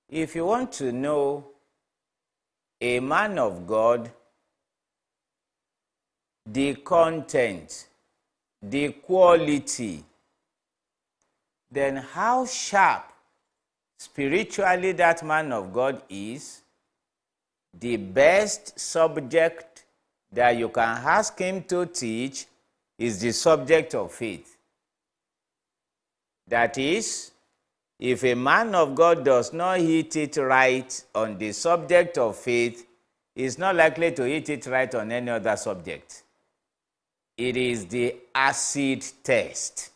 If you want to know a man of God, the content, the quality, then how sharp spiritually that man of God is, the best subject that you can ask him to teach is the subject of faith. That is, if a man of God does not hit it right on the subject of faith, he is not likely to hit it right on any other subject. It is the acid test.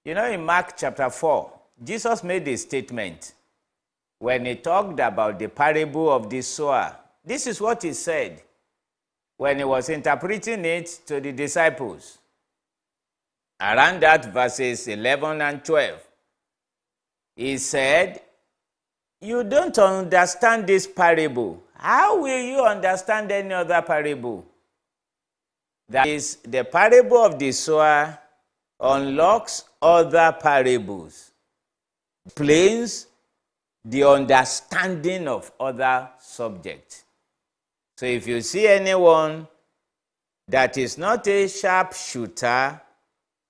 You know, in Mark chapter 4, Jesus made a statement when he talked about the parable of the sower. This is what he said when he was interpreting it to the disciples. Around that verses 11 and 12. He said, "You don't understand this parable. How will you understand any other parable?" That is, the parable of the sower unlocks other parables, explains the understanding of other subjects. So if you see anyone that is not a sharpshooter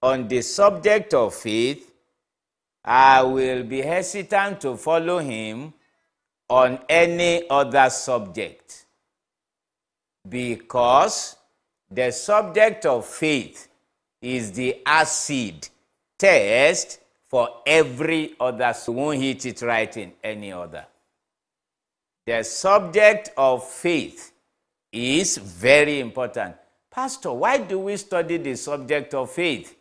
on the subject of faith, I will be hesitant to follow him on any other subject, because the subject of faith is the acid test for every other. So won't hit it right in any other. The subject of faith is very important. Pastor, why do we study the subject of faith?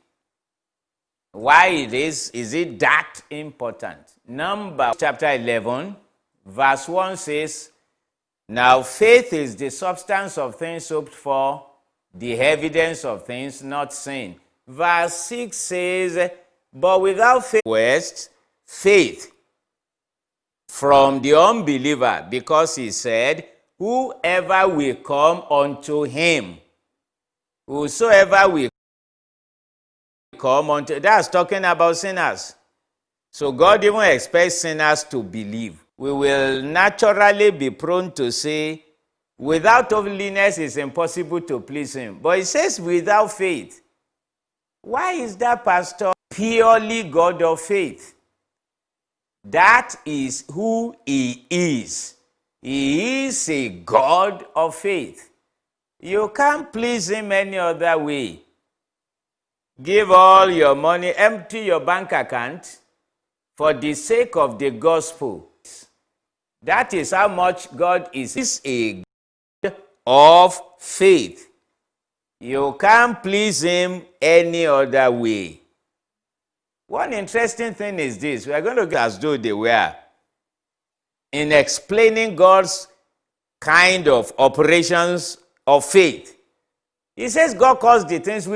Why is it that important? Numbers chapter 11, verse 1 says, "Now faith is the substance of things hoped for, the evidence of things not seen." Verse 6 says, "But without faith from the unbeliever, because he said, whoever will come unto him, whosoever will come unto," that's talking about sinners. So God even expects sinners to believe. We will naturally be prone to say, without holiness it's impossible to please him. But it says without faith. Why is that, Pastor? Purely God of faith. That is who he is. He is a God of faith. You can't please him any other way. Give all your money, empty your bank account for the sake of the gospel. That is how much God is. He is a God of faith. You can't please him any other way. One interesting thing is this. We are going to go as though they were in explaining God's kind of operations of faith. He says God calls the things